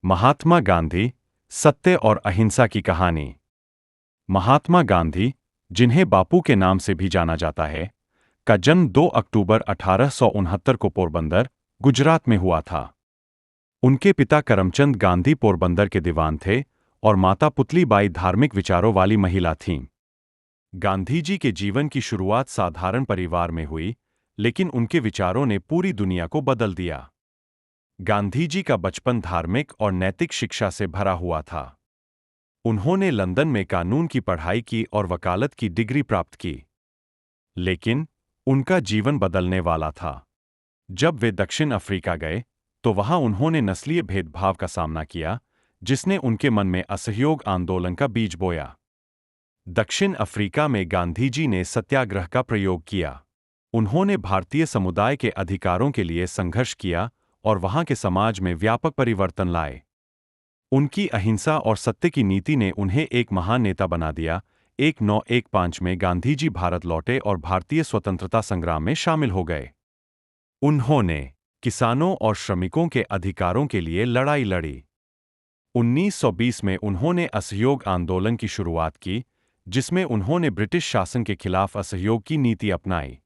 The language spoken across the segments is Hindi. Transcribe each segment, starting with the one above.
महात्मा गांधी, सत्य और अहिंसा की कहानी। महात्मा गांधी, जिन्हें बापू के नाम से भी जाना जाता है, का जन्म 2 अक्टूबर 1869 को पोरबंदर, गुजरात में हुआ था। उनके पिता करमचंद गांधी पोरबंदर के दीवान थे और माता पुतलीबाई धार्मिक विचारों वाली महिला थीं। गांधी जी के जीवन की शुरुआत साधारण परिवार में हुई, लेकिन उनके विचारों ने पूरी दुनिया को बदल दिया। गांधी जी का बचपन धार्मिक और नैतिक शिक्षा से भरा हुआ था। उन्होंने लंदन में कानून की पढ़ाई की और वकालत की डिग्री प्राप्त की। लेकिन उनका जीवन बदलने वाला था। जब वे दक्षिण अफ्रीका गए, तो वहां उन्होंने नस्लीय भेदभाव का सामना किया, जिसने उनके मन में असहयोग आंदोलन का बीज बोया। दक्षिण अफ्रीका में गांधी जी ने सत्याग्रह का प्रयोग किया। उन्होंने भारतीय समुदाय के अधिकारों के लिए संघर्ष किया और वहां के समाज में व्यापक परिवर्तन लाए। उनकी अहिंसा और सत्य की नीति ने उन्हें एक महान नेता बना दिया। 1915 में गांधी जी भारत लौटे और भारतीय स्वतंत्रता संग्राम में शामिल हो गए। उन्होंने किसानों और श्रमिकों के अधिकारों के लिए लड़ाई लड़ी। 1920 में उन्होंने असहयोग आंदोलन की शुरुआत की, जिसमें उन्होंने ब्रिटिश शासन के खिलाफ असहयोग की नीति अपनाई।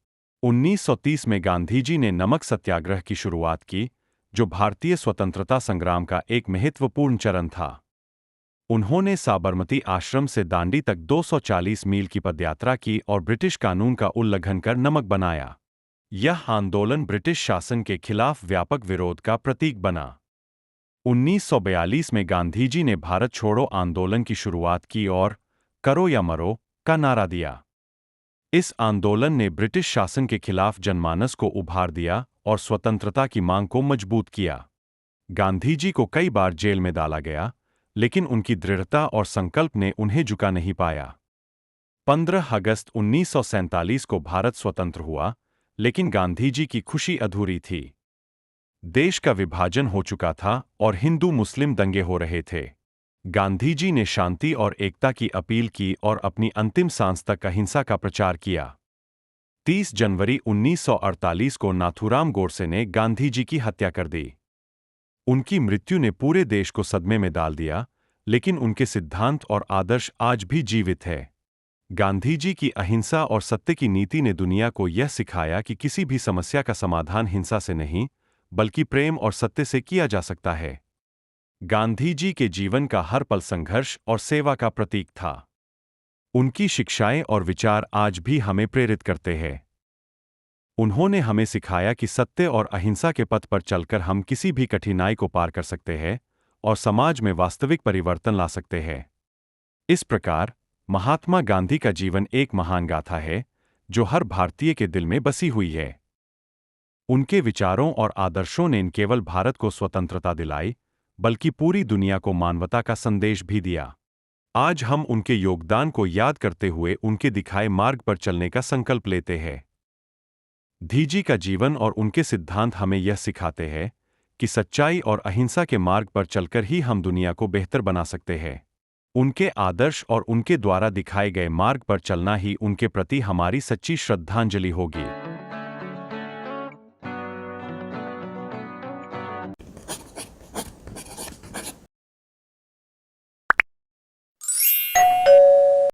1930 में गांधी जी ने नमक सत्याग्रह की शुरुआत की, जो भारतीय स्वतंत्रता संग्राम का एक महत्वपूर्ण चरण था। उन्होंने साबरमती आश्रम से दांडी तक 240 मील की पदयात्रा की और ब्रिटिश कानून का उल्लंघन कर नमक बनाया। यह आंदोलन ब्रिटिश शासन के खिलाफ व्यापक विरोध का प्रतीक बना। 1942 में गांधी जी ने भारत छोड़ो आंदोलन की शुरुआत की और करो या मरो का नारा दिया। इस आंदोलन ने ब्रिटिश शासन के खिलाफ जनमानस को उभार दिया और स्वतंत्रता की मांग को मजबूत किया। गांधी जी को कई बार जेल में डाला गया, लेकिन उनकी दृढ़ता और संकल्प ने उन्हें झुका नहीं पाया। 15 अगस्त 1947 को भारत स्वतंत्र हुआ, लेकिन गांधी जी की खुशी अधूरी थी। देश का विभाजन हो चुका था और हिंदू मुस्लिम दंगे हो रहे थे। गांधी जी ने शांति और एकता की अपील की और अपनी अंतिम सांस तक अहिंसा का प्रचार किया। 30 जनवरी 1948 को नाथूराम गोडसे ने गांधी जी की हत्या कर दी। उनकी मृत्यु ने पूरे देश को सदमे में डाल दिया, लेकिन उनके सिद्धांत और आदर्श आज भी जीवित है। गांधी जी की अहिंसा और सत्य की नीति ने दुनिया को यह सिखाया कि किसी भी समस्या का समाधान हिंसा से नहीं, बल्कि प्रेम और सत्य से किया जा सकता है। गांधी जी के जीवन का हर पल संघर्ष और सेवा का प्रतीक था। उनकी शिक्षाएं और विचार आज भी हमें प्रेरित करते हैं। उन्होंने हमें सिखाया कि सत्य और अहिंसा के पथ पर चलकर हम किसी भी कठिनाई को पार कर सकते हैं और समाज में वास्तविक परिवर्तन ला सकते हैं। इस प्रकार, महात्मा गांधी का जीवन एक महान गाथा है, जो हर भारतीय के दिल में बसी हुई है। उनके विचारों और आदर्शों ने न केवल भारत को स्वतंत्रता दिलाई, बल्कि पूरी दुनिया को मानवता का संदेश भी दिया। आज हम उनके योगदान को याद करते हुए उनके दिखाए मार्ग पर चलने का संकल्प लेते हैं। गांधी का जीवन और उनके सिद्धांत हमें यह सिखाते हैं कि सच्चाई और अहिंसा के मार्ग पर चलकर ही हम दुनिया को बेहतर बना सकते हैं। उनके आदर्श और उनके द्वारा दिखाए गए मार्ग पर चलना ही उनके प्रति हमारी सच्ची श्रद्धांजलि होगी।